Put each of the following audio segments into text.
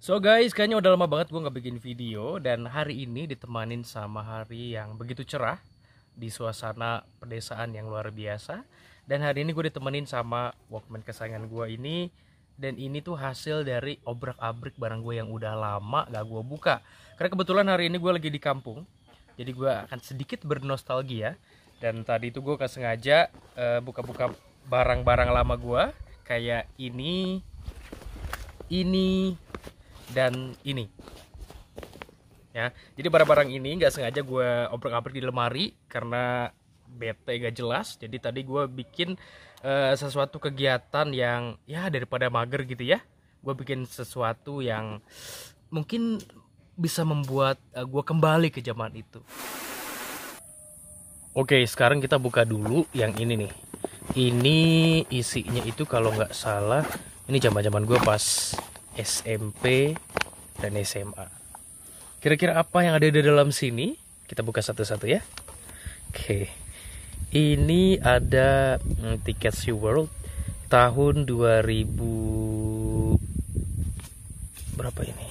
So guys, kayaknya udah lama banget gue nggak bikin video. Dan hari ini ditemanin sama hari yang begitu cerah di suasana pedesaan yang luar biasa. Dan hari ini gue ditemenin sama Walkman kesayangan gue ini. Dan ini tuh hasil dari obrak-abrik barang gue yang udah lama gak gue buka. Karena kebetulan hari ini gue lagi di kampung, jadi gue akan sedikit bernostalgia. Dan tadi itu gue sengaja buka-buka barang-barang lama gue. Kayak ini dan ini ya. Jadi barang-barang ini nggak sengaja gue obrak-abrik di lemari karena bete gak jelas. Jadi tadi gue bikin sesuatu kegiatan yang ya daripada mager gitu ya, gue bikin sesuatu yang mungkin bisa membuat gue kembali ke zaman itu. Oke, sekarang kita buka dulu yang ini nih. Ini isinya itu kalau nggak salah ini zaman-zaman gue pas SMP dan SMA. Kira-kira apa yang ada di dalam sini? Kita buka satu-satu ya. Oke. Ini ada tiket SeaWorld tahun 2000 berapa ini?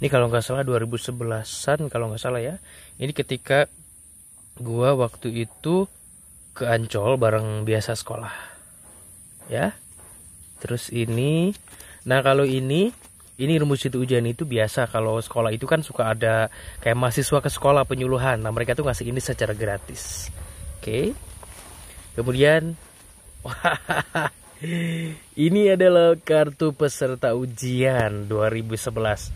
Ini kalau nggak salah 2011-an kalau nggak salah ya. Ini ketika gua waktu itu ke Ancol bareng biasa sekolah. Ya. Terus ini, nah kalau ini rumus itu ujian itu biasa kalau sekolah itu kan suka ada kayak mahasiswa ke sekolah penyuluhan. Nah mereka tuh ngasih ini secara gratis. Oke. Kemudian, ini adalah kartu peserta ujian 2011.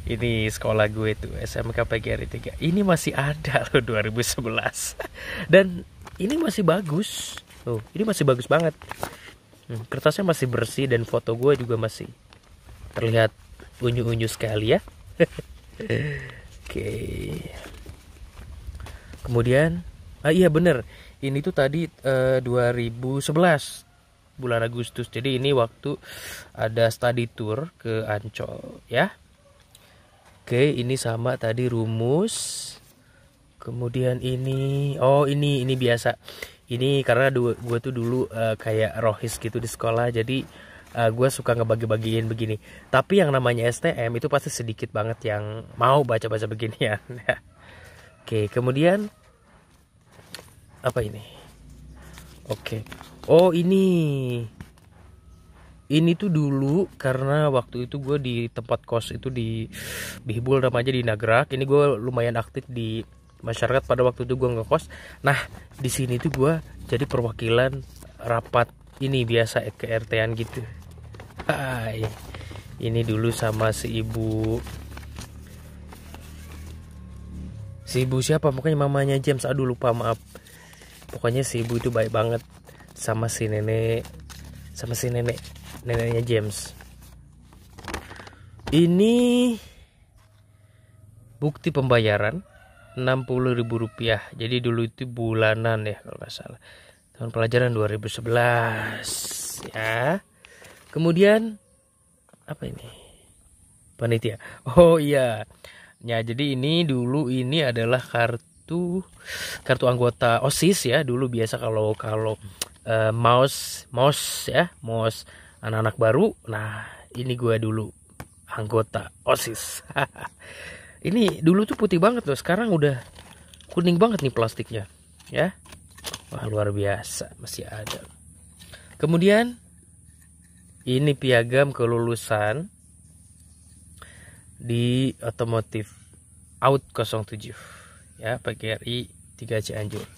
Ini sekolah gue tuh SMK PGRI 3. Ini masih ada loh 2011. Dan ini masih bagus. Tuh, ini masih bagus banget. Kertasnya masih bersih dan foto gue juga masih terlihat unyu-unyu sekali ya. Oke. Kemudian, iya bener, ini tuh tadi 2011 bulan Agustus. Jadi ini waktu ada study tour ke Ancol ya. Oke, ini sama tadi rumus. Kemudian ini, oh ini biasa. Ini karena gue tuh dulu kayak rohis gitu di sekolah, jadi gue suka ngebagi-bagiin begini. Tapi yang namanya STM itu pasti sedikit banget yang mau baca-baca beginian. Oke, kemudian apa ini? Oke, oh ini tuh dulu karena waktu itu gue di tempat kos itu di Bihbul namanya di Nagrak. Ini gue lumayan aktif di masyarakat pada waktu itu gue ngekos. Nah di sini tuh gue jadi perwakilan rapat ini biasa ke RT-an gitu. Hai, ini dulu sama si ibu siapa pokoknya mamanya James. Aduh lupa, maaf. Pokoknya si ibu itu baik banget sama si neneknya James. Ini bukti pembayaran Rp60.000. Jadi dulu itu bulanan ya kalau nggak salah. Tahun pelajaran 2011 ya. Kemudian apa ini? Panitia. Oh iya. Ya, jadi ini dulu ini adalah kartu anggota OSIS ya. Dulu biasa kalau MOS anak-anak baru. Nah, ini gue dulu anggota OSIS. Ini dulu tuh putih banget loh, sekarang udah kuning banget nih plastiknya, ya. Wah luar biasa, masih ada. Kemudian ini piagam kelulusan di otomotif Out 07, ya PGRI 3 Cianjur.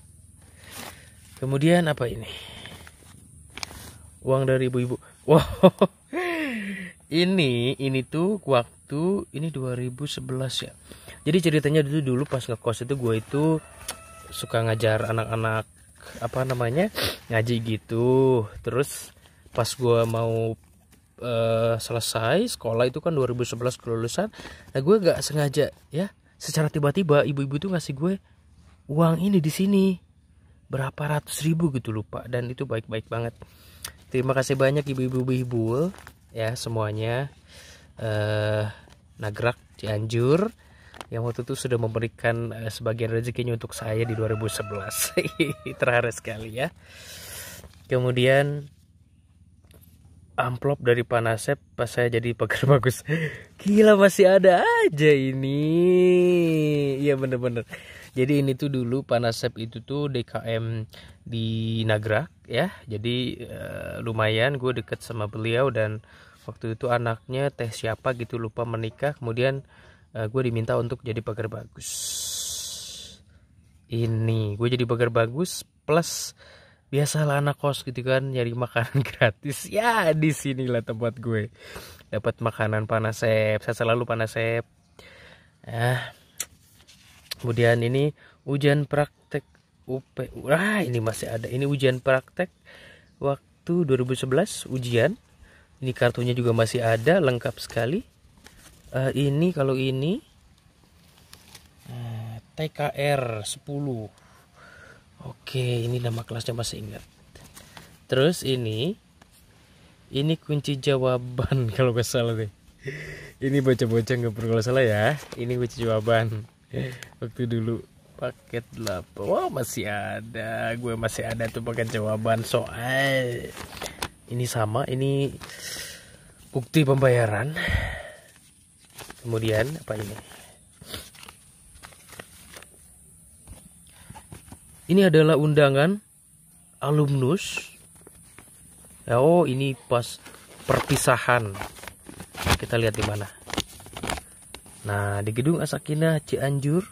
Kemudian apa ini? Uang dari ibu-ibu. Wow. Ini tuh waktu ini 2011 ya. Jadi ceritanya dulu pas ngekos itu gue itu suka ngajar anak-anak apa namanya ngaji gitu. Terus pas gue mau selesai sekolah itu kan 2011 kelulusan. Nah gue gak sengaja ya, secara tiba-tiba ibu-ibu tuh ngasih gue uang ini di sini berapa ratus ribu gitu lupa. Dan itu baik-baik banget. Terima kasih banyak ibu-ibu ya semuanya, Nagrak Cianjur yang waktu itu sudah memberikan sebagian rezekinya untuk saya di 2011. Terharu sekali ya. Kemudian amplop dari Panasep pas saya jadi pekerja bagus. Gila, masih ada aja ini. Iya bener-bener. Jadi ini tuh dulu Panasep itu tuh DKM di Nagrak ya. Jadi lumayan gue deket sama beliau, dan waktu itu anaknya teh siapa gitu lupa menikah. Kemudian gue diminta untuk jadi pagar bagus. Ini gue jadi pagar bagus plus biasalah anak kos gitu kan, nyari makanan gratis. Ya di sinilah tempat gue dapat makanan Panasep. Saya selalu Panasep. Kemudian ini ujian praktek UP. Wah, ini masih ada. Ini ujian praktek waktu 2011 ujian. Ini kartunya juga masih ada, lengkap sekali. Ini kalau ini TKR 10. Oke, ini nama kelasnya masih ingat. Terus ini kunci jawaban kalau nggak salah deh. Ini bocah-bocah nggak perlu kalau salah ya. Ini kunci jawaban waktu dulu paket 8. Wah, masih ada. Gue masih ada tuh paket jawaban soal. Ini sama, ini bukti pembayaran. Kemudian apa ini? Ini adalah undangan alumnus. Oh, ini pas perpisahan. Kita lihat di mana. Nah, di Gedung Asakina Cianjur,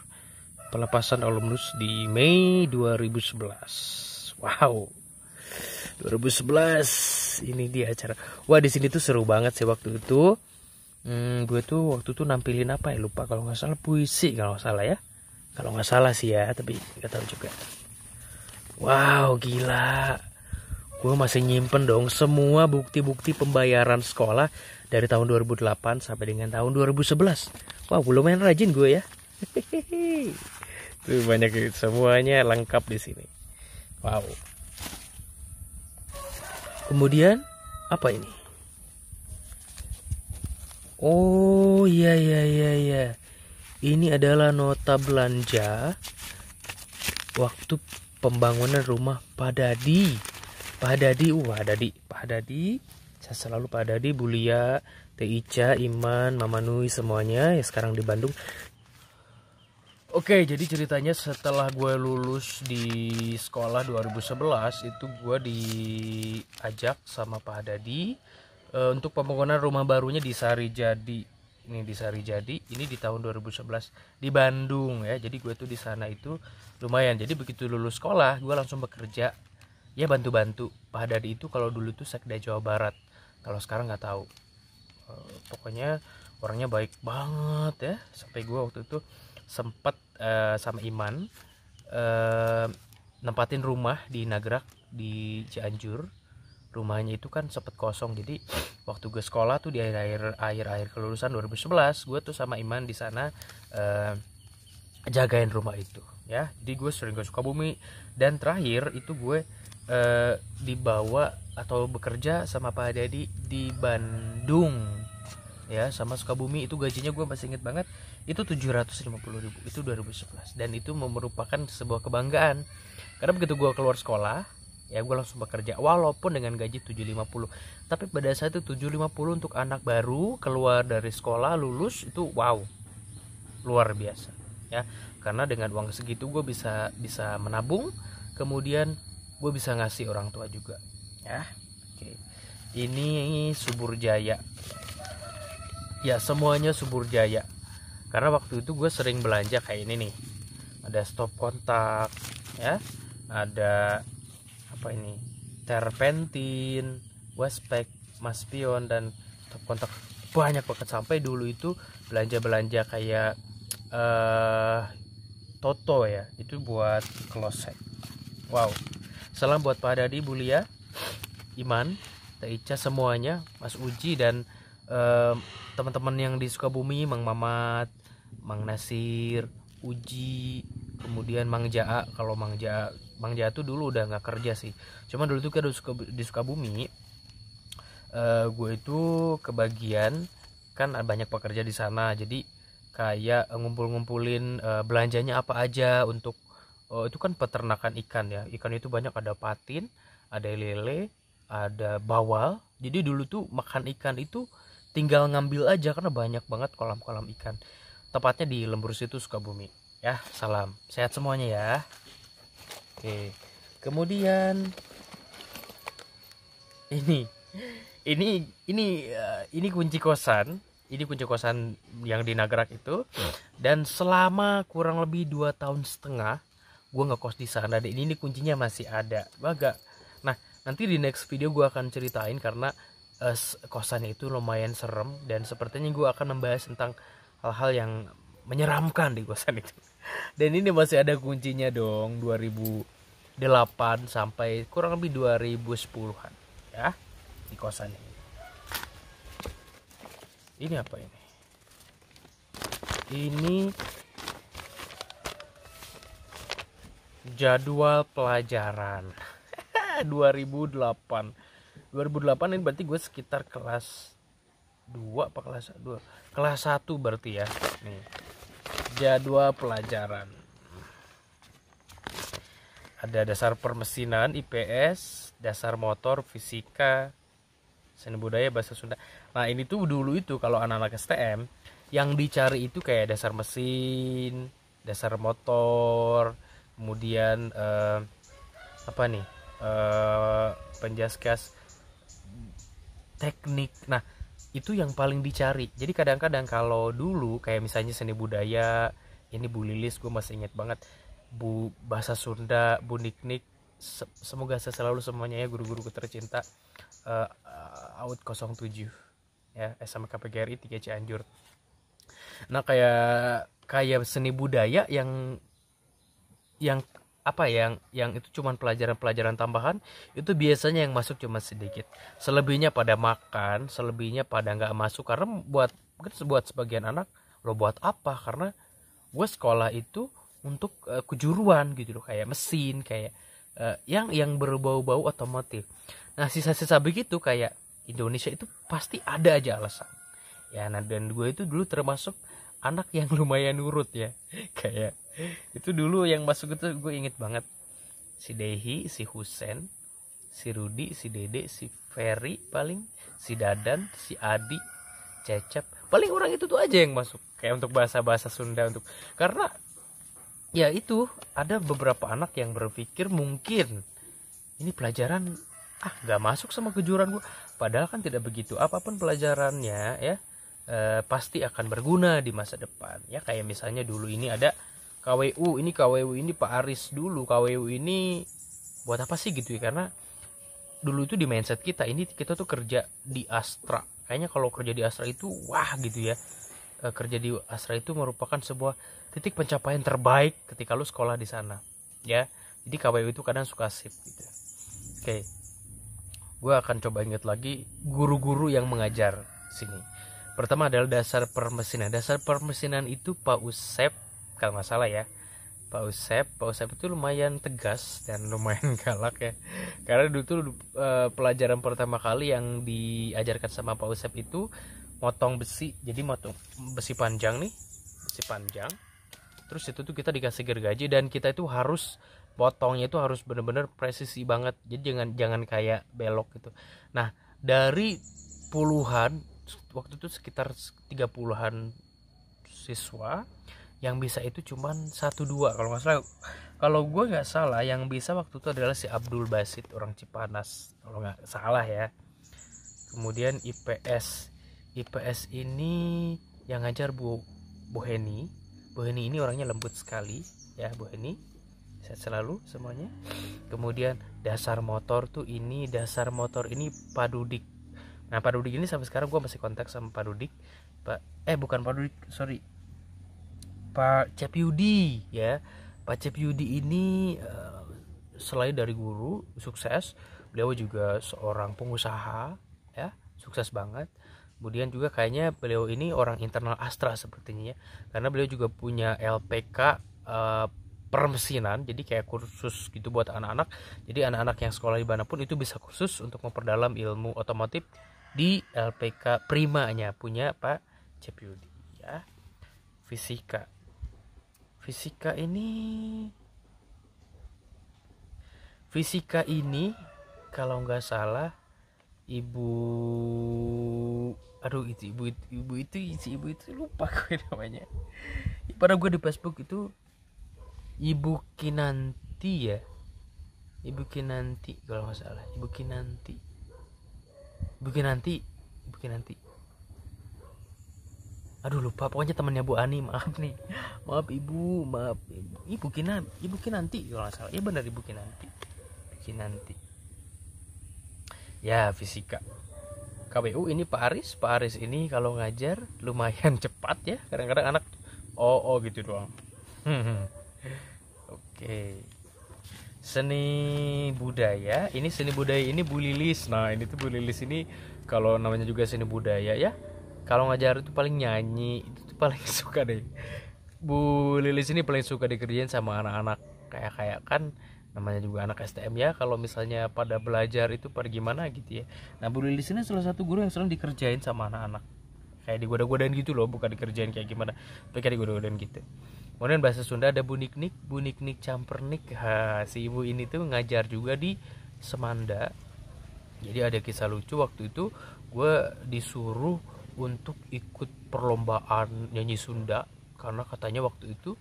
pelepasan alumnus di Mei 2011. Wow. 2011 ini dia acara. Wah, di sini tuh seru banget sih waktu itu. Gue tuh waktu itu nampilin apa ya, lupa, kalau nggak salah puisi kalau nggak salah ya. Kalau nggak salah sih ya, tapi nggak tahu juga. Wow, gila. Gue masih nyimpen dong semua bukti-bukti pembayaran sekolah dari tahun 2008 sampai dengan tahun 2011. Wow, lumayan rajin gue ya. Tuh banyak, semuanya lengkap di sini. Wow. Kemudian apa ini? Oh, iya. Ini adalah nota belanja waktu pembangunan rumah Pak Dadi. Pak Dadi. Saya selalu Pak Dadi, Bulia, Teh Ica, Iman, Mama Nui, semuanya ya sekarang di Bandung. Oke, jadi ceritanya setelah gue lulus di sekolah 2011 itu gue diajak sama Pak Dadi untuk pembangunan rumah barunya di Sarijadi. Ini di Sarijadi, ini di tahun 2011 di Bandung ya. Jadi gue tuh di sana itu lumayan. Jadi begitu lulus sekolah, gue langsung bekerja. Ya bantu-bantu. Pak Dadi itu kalau dulu tuh Sekda Jawa Barat. Kalau sekarang nggak tahu. Pokoknya orangnya baik banget ya. Sampai gue waktu itu sempat sama Iman nempatin rumah di Nagrak di Cianjur. Rumahnya itu kan sempet kosong, jadi waktu gue sekolah tuh di akhir kelulusan 2011 gue tuh sama Iman di sana jagain rumah itu ya. Jadi gue sering ke Sukabumi, dan terakhir itu gue dibawa atau bekerja sama Pak Dadi di Bandung ya, sama Sukabumi. Itu gajinya gue masih inget banget, itu 750.000, itu 2011, dan itu merupakan sebuah kebanggaan karena begitu gue keluar sekolah ya gue langsung bekerja walaupun dengan gaji 750. Tapi pada saat itu 750 untuk anak baru keluar dari sekolah lulus itu wow, luar biasa ya. Karena dengan uang segitu gue bisa menabung, kemudian gue bisa ngasih orang tua juga ya. Oke. Ini Subur Jaya ya, semuanya Subur Jaya. Karena waktu itu gue sering belanja kayak ini nih, ada stop kontak ya, ada apa ini, terpentin, Westpac, Maspion, dan stop kontak banyak banget. Sampai dulu itu belanja kayak Toto ya, itu buat kloset. Wow. Salam buat Pak Dadi, Bulia, Iman, Teh Ica, semuanya, Mas Uji, dan teman-teman yang di Sukabumi, Mang Mamat, Mang Nasir, Uji, kemudian Mang Jaa. Kalau Mang Jaa tuh dulu udah nggak kerja sih, cuman dulu tuh kan di Sukabumi gue itu kebagian kan banyak pekerja di sana, jadi kayak ngumpulin belanjanya apa aja untuk itu kan peternakan ikan ya. Ikan itu banyak, ada patin, ada lele, ada bawal. Jadi dulu tuh makan ikan itu tinggal ngambil aja karena banyak banget kolam-kolam ikan. Tepatnya di Lembur Situ, Sukabumi. Ya, salam. Sehat semuanya ya. Oke. Kemudian ini ini kunci kosan. Ini kunci kosan yang di Nagrak itu. Dan selama kurang lebih 2,5 tahun gue ngekos di sana. Dan ini kuncinya masih ada. Baga. Nah, nanti di next video gue akan ceritain karena kosannya itu lumayan serem. Dan sepertinya gue akan membahas tentang hal-hal yang menyeramkan di kosan itu. Dan ini masih ada kuncinya dong, 2008 sampai kurang lebih 2010-an ya di kosan ini. Ini apa ini? Ini jadwal pelajaran 2008 ini berarti gue sekitar kelas 2 apa kelas 2? Kelas 1 berarti ya. Nih. Jadwal pelajaran. Ada dasar permesinan IPS, dasar motor fisika, seni budaya bahasa Sunda. Nah, ini tuh dulu itu kalau anak-anak STM yang dicari itu kayak dasar mesin, dasar motor, kemudian apa nih? Penjaskas teknik. Nah, itu yang paling dicari. Jadi kadang-kadang kalau dulu kayak misalnya seni budaya, ini Bu Lilis, gue masih inget banget, Bu bahasa Sunda, Bu Niknik, semoga saya selalu semuanya ya guru-guruku tercinta. Out 07 ya, SMK PGRI 3 Cianjur. Nah, kayak seni budaya yang apa yang itu cuman pelajaran tambahan, itu biasanya yang masuk cuma sedikit. Selebihnya pada makan, selebihnya pada nggak masuk karena buat sebagian anak lo buat apa, karena gue sekolah itu untuk kejuruan gitu loh, kayak mesin, kayak yang berbau-bau otomotif. Nah, sisa-sisa begitu kayak Indonesia itu pasti ada aja alasan ya. Nah, dan gue itu dulu termasuk anak yang lumayan nurut ya. Kayak itu dulu yang masuk itu gue inget banget, si Dehi, si Husen, si Rudi, si Dede, si Ferry, paling si Dadan, si Adi, Cecep, paling orang itu tuh aja yang masuk kayak untuk bahasa Sunda, untuk karena ya itu ada beberapa anak yang berpikir mungkin ini pelajaran gak masuk sama kejuruan gue, padahal kan tidak begitu. Apapun pelajarannya ya pasti akan berguna di masa depan ya. Kayak misalnya dulu ini ada KWU ini Pak Aris dulu, KWU ini buat apa sih gitu ya, karena dulu itu di mindset kita ini kita tuh kerja di Astra, kayaknya kalau kerja di Astra itu wah gitu ya. Kerja di Astra itu merupakan sebuah titik pencapaian terbaik ketika lu sekolah di sana ya. Jadi KWU itu kadang suka sip gitu. Oke, gue akan coba ingat lagi guru-guru yang mengajar sini. Pertama adalah dasar permesinan. Dasar permesinan itu Pak Usep kalau nggak salah ya. Pak Usep itu lumayan tegas dan lumayan galak ya. Karena dulu tuh pelajaran pertama kali yang diajarkan sama Pak Usep itu motong besi. Jadi motong besi panjang nih, besi panjang. Terus itu tuh kita dikasih gergaji dan kita itu harus potongnya itu harus benar-benar presisi banget. Jadi jangan kayak belok gitu. Nah, dari puluhan, waktu itu sekitar 30-an siswa yang bisa itu cuman 1-2 kalau nggak salah. Kalau gue nggak salah yang bisa waktu itu adalah si Abdul Basit, orang Cipanas kalau nggak salah ya. Kemudian IPS ini yang ngajar Bu Heni ini orangnya lembut sekali ya, Bu Heni, sehat selalu semuanya. Kemudian dasar motor ini Pak Dudik. Nah, Pak Dudik ini sampai sekarang gue masih kontak sama Pak Dudik. Bukan Pak Dudik, sorry, Pak Cepiudi ya. Pak Cepiudi ini selain dari guru sukses, beliau juga seorang pengusaha ya, sukses banget. Kemudian juga kayaknya beliau ini orang internal Astra sepertinya ya, karena beliau juga punya LPK permesinan, jadi kayak kursus gitu buat anak-anak. Jadi anak-anak yang sekolah di mana pun itu bisa kursus untuk memperdalam ilmu otomotif di LPK primanya punya Pak Cepiudi ya. Fisika ini kalau nggak salah ibu, aduh itu ibu itu lupa gue namanya. Pada gue di Facebook itu Ibu Kinanti ya, Ibu Kinanti kalau nggak salah, Ibu Kinanti, Ibu Kinanti, Ibu Kinanti. Aduh lupa, pokoknya temannya Bu Ani, maaf nih, maaf ibu, maaf Ibu Kinanti kalau nggak salah. Iya benar, Ibu Kinanti, Ibu Kinanti. Ya fisika. KWU ini Pak Aris ini kalau ngajar lumayan cepat ya, kadang-kadang anak oh gitu doang. Oke. Seni budaya ini Bu Lilis. Nah ini tuh Bu Lilis ini kalau namanya juga seni budaya ya, kalau ngajar itu paling nyanyi, itu tuh paling suka deh. Bu Lilis ini paling suka dikerjain sama anak-anak kayak kan namanya juga anak STM ya, kalau misalnya pada belajar itu pada gimana gitu ya. Nah Bu Lilis ini salah satu guru yang sering dikerjain sama anak-anak, kayak digoda-godain gitu loh, bukan dikerjain kayak gimana, tapi kayak digoda-godain gitu. Kemudian bahasa Sunda ada Bu Niknik Campernik. Si ibu ini tuh ngajar juga di Semanda. Jadi ada kisah lucu, waktu itu gue disuruh untuk ikut perlombaan nyanyi Sunda karena katanya waktu itu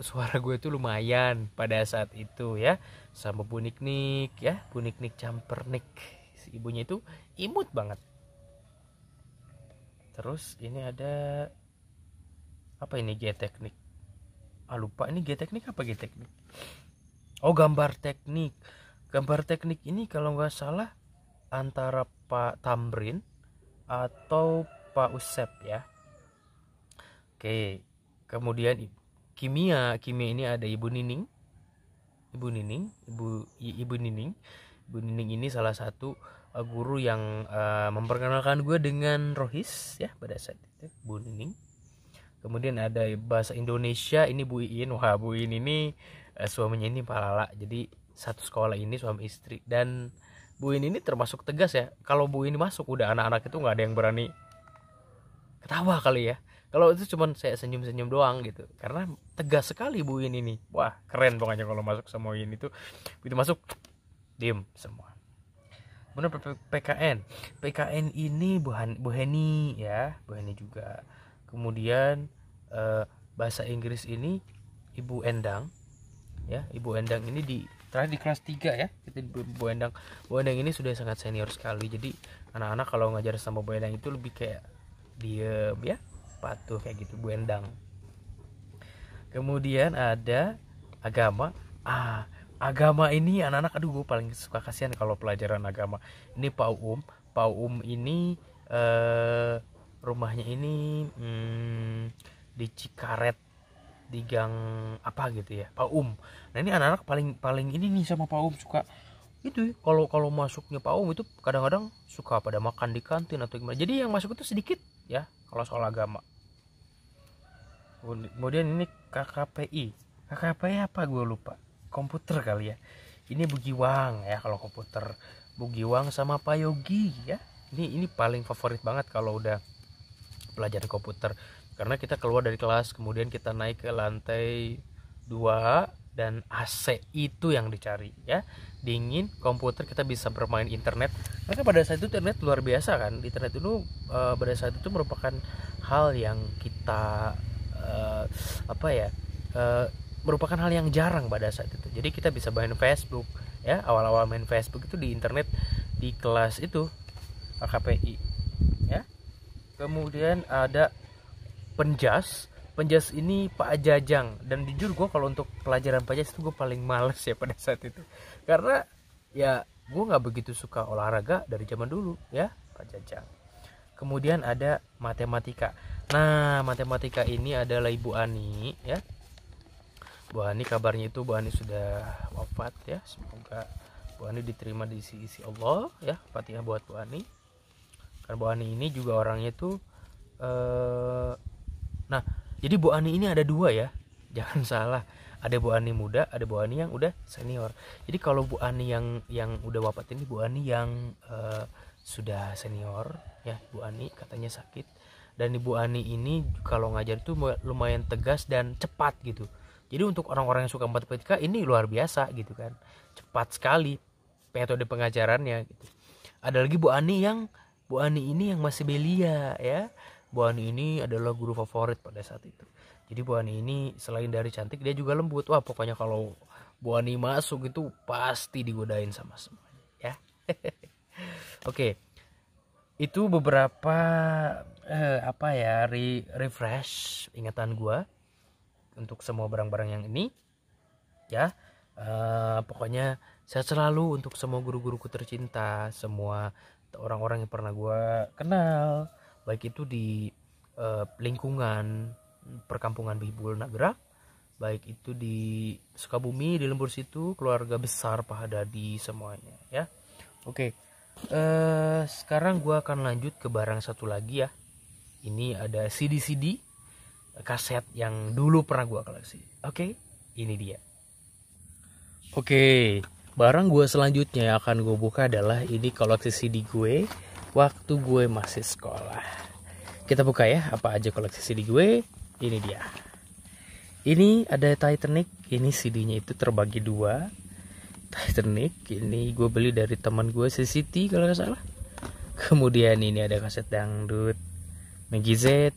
suara gue itu lumayan pada saat itu ya, sama Bu Niknik ya, Bu Niknik Campernik. Si ibunya itu imut banget. Terus ini ada apa ini, G teknik, lupa ini G teknik apa, G teknik, gambar teknik ini kalau nggak salah antara Pak Tamrin atau Pak Usep ya. Oke, kemudian kimia ini ada Ibu Nining ini salah satu guru yang memperkenalkan gue dengan Rohis ya pada saat itu, Bu Nining. Kemudian ada bahasa Indonesia ini Bu Iin. Wah Bu Iin ini suaminya ini Pak Lala, jadi satu sekolah ini suami istri. Dan Bu Iin ini termasuk tegas ya, kalau Bu Iin masuk udah anak-anak itu nggak ada yang berani ketawa kali ya, kalau itu cuman saya senyum-senyum doang gitu, karena tegas sekali Bu Iin ini. Wah keren pokoknya kalau masuk sama Iin itu, begitu masuk diem semua. Kemudian PKN ini Bu Heni ya, Bu Heni juga. Kemudian bahasa Inggris ini Ibu Endang ya, Ibu Endang ini terakhir di kelas 3 ya, kita Bu Endang ini sudah sangat senior sekali, jadi anak-anak kalau ngajar sama Bu Endang itu lebih kayak diem ya, patuh kayak gitu Bu Endang. Kemudian ada agama. Agama ini anak-anak gue paling suka, kasihan kalau pelajaran agama. Ini Pak Uum ini rumahnya ini di Cikaret, di gang apa gitu ya, Pak Nah ini anak-anak paling ini nih sama Pak suka itu kalau masuknya Pak itu kadang-kadang suka pada makan di kantin atau gimana, jadi yang masuk itu sedikit ya kalau soal agama. Kemudian ini KKPI apa gue lupa, komputer kali ya. Ini Bugiwang ya kalau komputer, Bugiwang sama Pak Yogi ya. Ini paling favorit banget kalau udah pelajaran komputer, karena kita keluar dari kelas kemudian kita naik ke lantai 2 dan AC itu yang dicari ya, dingin, komputer, kita bisa bermain internet. Karena pada saat itu internet luar biasa kan, internet itu pada saat itu merupakan hal yang kita merupakan hal yang jarang pada saat itu. Jadi kita bisa main Facebook ya, awal-awal main Facebook itu di internet di kelas itu KKPI ya. Kemudian ada Penjas ini Pak Jajang, dan jujur gue kalau untuk pelajaran Penjas itu gue paling males ya pada saat itu, karena ya gue nggak begitu suka olahraga dari zaman dulu ya, Pak Jajang. Kemudian ada matematika. Nah matematika ini adalah Ibu Ani ya. Bu Ani kabarnya itu Bu Ani sudah wafat ya, semoga Bu Ani diterima di sisi Allah ya. Fatihah buat Bu Ani. Karena Bu Ani ini juga orangnya tuh nah jadi Bu Ani ini ada 2 ya, jangan salah, ada Bu Ani muda, ada Bu Ani yang udah senior. Jadi kalau Bu Ani yang udah wafat ini Bu Ani yang sudah senior ya, Bu Ani katanya sakit. Dan Ibu Ani ini kalau ngajar tuh lumayan tegas dan cepat gitu. Jadi untuk orang-orang yang suka matematika ini luar biasa gitu kan, cepat sekali metode pengajarannya gitu. Ada lagi Bu Ani ini yang masih belia ya. Bu Ani ini adalah guru favorit pada saat itu. Jadi Bu Ani ini selain dari cantik dia juga lembut. Wah, pokoknya kalau Bu Ani masuk itu pasti digodain sama semuanya ya. Oke. Itu beberapa refresh ingatan gua untuk semua barang-barang yang ini ya. Pokoknya sehat selalu untuk semua guru-guruku tercinta, semua orang-orang yang pernah gua kenal, baik itu di lingkungan perkampungan Bihbul Nagrak, baik itu di Sukabumi, di Lembur situ, keluarga besar Pak Hadadi semuanya ya. Oke. Sekarang gua akan lanjut ke barang satu lagi ya. Ini ada CD kaset yang dulu pernah gua koleksi. Oke, ini dia. Oke, barang gue selanjutnya yang akan gue buka adalah ini koleksi CD gue waktu gue masih sekolah. Kita buka ya, apa aja koleksi CD gue. Ini dia. Ini ada Titanic. Ini CD-nya itu terbagi dua. Titanic ini gue beli dari teman gue si Siti kalau nggak salah. Kemudian ini ada kaset dangdut Meggy Z.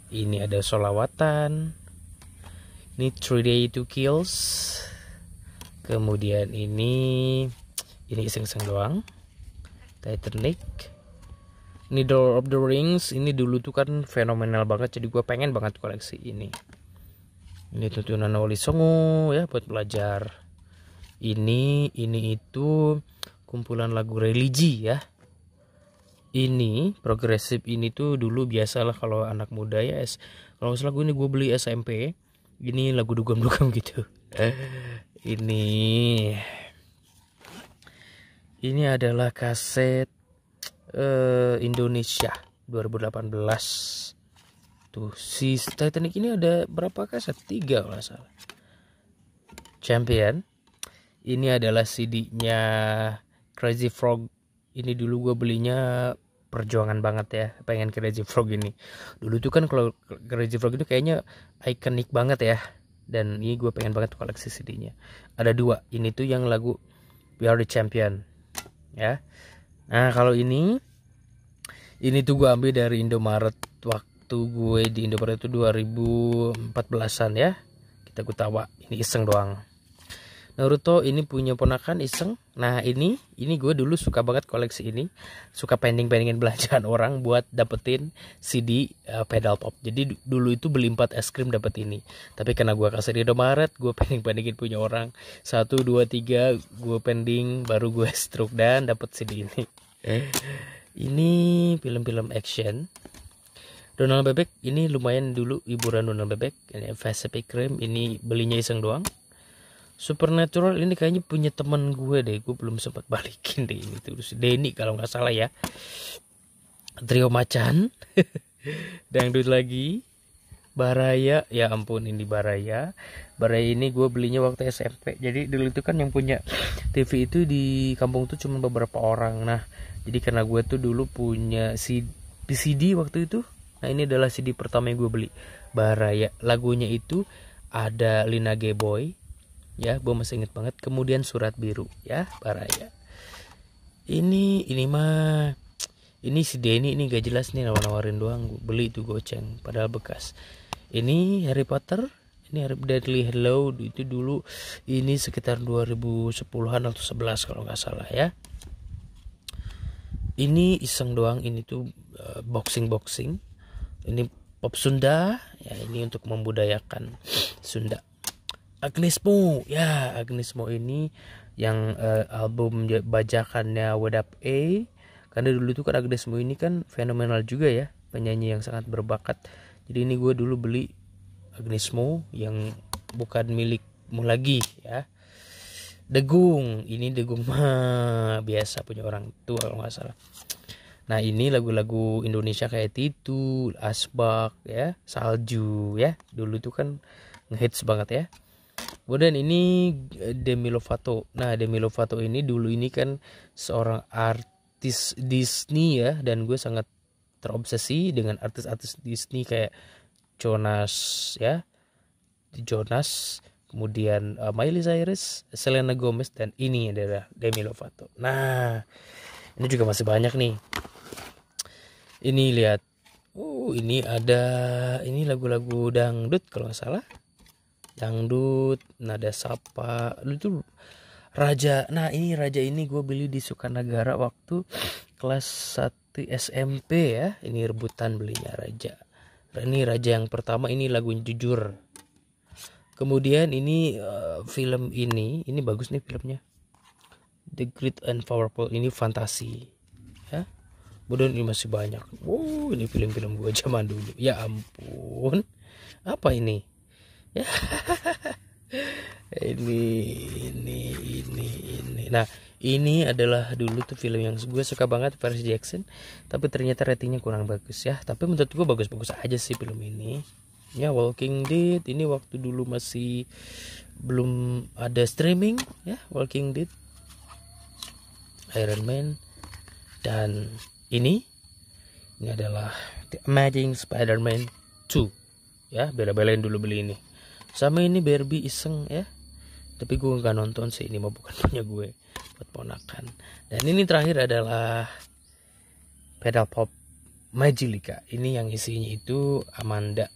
Ini ada Solawatan. Ini 3 Day 2 Kills. Kemudian ini iseng-iseng doang. Titanic. Ini Lord of the Rings. Ini dulu tuh kan fenomenal banget, jadi gue pengen banget koleksi ini. Ini tuntunan Wali Songo ya buat belajar. Ini itu kumpulan lagu religi ya. Ini progresif ini tuh dulu biasalah kalau anak muda ya. Kalau salah gue ini gue beli SMP. Ini lagu dugem-dugem gitu. Ini adalah kaset Indonesia 2018. Tuh si Titanic ini ada berapa kaset? 3 kalau salah. Champion. Ini adalah CD-nya Crazy Frog. Ini dulu gue belinya perjuangan banget ya, pengen Crazy Frog ini. Dulu tuh kan kalau Crazy Frog itu kayaknya ikonik banget ya. Dan ini gue pengen banget koleksi CD-nya. Ada 2. Ini tuh yang lagu We Are The Champion ya. Nah kalau ini tuh gue ambil dari Indomaret waktu gue di Indomaret itu 2014an ya. Kita ketawa. Ini iseng doang. Naruto ini punya ponakan iseng. Nah ini gue dulu suka banget koleksi ini. Suka pending-pendingin belanjaan orang buat dapetin CD pedal pop. Jadi dulu itu beli 4 es krim dapet ini. Tapi karena gue kasih di Indomaret, gue pending-pendingin punya orang. 1, 2, 3 gue pending, baru gue stroke dan dapet CD ini. Ini film-film action. Donald Bebek ini lumayan dulu hiburan Donald Bebek. Ini Pacific Rim ini belinya iseng doang. Supernatural ini kayaknya punya temen gue deh, gue belum sempat balikin deh ini tuh si Denny kalau nggak salah ya. Trio Macan. Dangdut lagi. Baraya, ya ampun ini Baraya. Baraya ini gue belinya waktu SMP. Jadi dulu itu kan yang punya TV itu di kampung tuh cuma beberapa orang. Nah, jadi karena gue tuh dulu punya CD waktu itu. Nah, ini adalah CD pertama yang gue beli. Baraya. Lagunya itu ada Lina G-Boy. Ya, gue masih inget banget. Kemudian Surat Biru ya, Baraya. Ini mah si Denny ini gak jelas nih, nawar-nawarin doang. Gue beli itu goceng padahal bekas. Ini Harry Potter, ini Deadly Hallow itu dulu ini sekitar 2010-an atau 11 kalau nggak salah ya. Ini iseng doang, ini tuh boxing. Ini pop Sunda ya, ini untuk membudayakan Sunda. Agnesmo ya, Agnesmo ini yang album bajakannya Wedap A. Karena dulu tuh kan Agnesmo ini kan fenomenal juga ya, penyanyi yang sangat berbakat. Jadi ini gue dulu beli Agnesmo yang bukan milikmu lagi ya. Degung, ini Degung mah biasa punya orang tua kalau nggak salah. Nah ini lagu-lagu Indonesia kayak Titu, Asbak ya, Salju ya. Dulu tuh kan ngehits banget ya. Kemudian ini Demi Lovato. Nah Demi Lovato ini dulu ini kan seorang artis Disney ya, dan gue sangat terobsesi dengan artis-artis Disney kayak Jonas ya, Jonas. kemudian Miley Cyrus, Selena Gomez, dan ini adalah Demi Lovato. Nah, ini juga masih banyak nih. Ini lihat, ini ada ini lagu-lagu dangdut kalau nggak salah, dangdut, nada sapa, itu Raja. Nah ini Raja ini gue beli di Sukanagara waktu kelas 1 SMP ya. Ini rebutan belinya Raja. Ini Raja yang pertama, ini lagu Jujur. Kemudian ini film ini bagus nih filmnya, The Great and Powerful, ini fantasi ya. Kemudian ini masih banyak. Ini film-film gue zaman dulu. Ya ampun, apa ini ya. ini nah ini adalah dulu tuh film yang gue suka banget, Percy Jackson, tapi ternyata ratingnya kurang bagus ya. Tapi menurut gue bagus-bagus aja sih film ini ya. Walking Dead ini waktu dulu masih belum ada streaming ya. Walking Dead, Iron Man, dan ini adalah The Amazing Spider-Man 2 ya. Bela-belain dulu beli ini. Sama ini Barbie iseng ya, tapi gue nggak nonton sih, ini mah bukan punya gue, buat ponakan. Dan ini terakhir adalah Pedal Pop Majilika. Ini yang isinya itu Amanda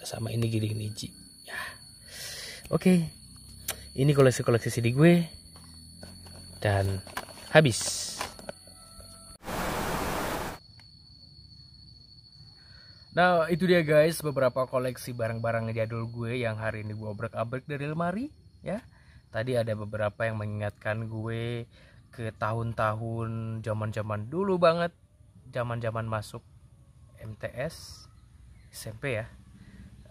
sama ini Giring Niji ya. Oke, ini koleksi CD gue dan habis. Nah itu dia guys, beberapa koleksi barang-barang jadul gue yang hari ini gue obrek-abrek dari lemari ya. Tadi ada beberapa yang mengingatkan gue ke tahun-tahun zaman-zaman dulu banget, zaman-zaman masuk MTS, SMP ya,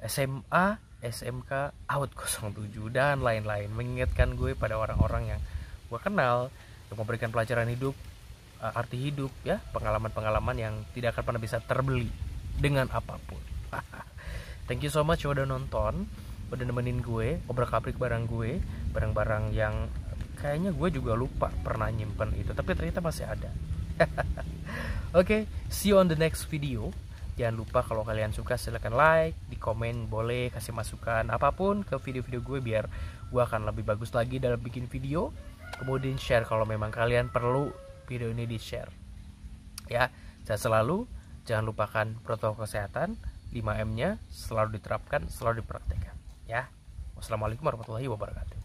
SMA, SMK, out 07 dan lain-lain. Mengingatkan gue pada orang-orang yang gue kenal, yang memberikan pelajaran hidup, arti hidup ya, pengalaman-pengalaman yang tidak akan pernah bisa terbeli dengan apapun. Thank you so much udah nonton, udah nemenin gue obrak-abrik barang-barang yang kayaknya gue juga lupa pernah nyimpen itu, tapi ternyata masih ada. Oke, see you on the next video. Jangan lupa kalau kalian suka silahkan like, di komen boleh, kasih masukan apapun ke video-video gue biar gue akan lebih bagus lagi dalam bikin video. Kemudian share kalau memang kalian perlu video ini di share ya. Jangan lupakan protokol kesehatan 5M-nya selalu diterapkan, selalu dipraktekkan ya. Wassalamualaikum warahmatullahi wabarakatuh.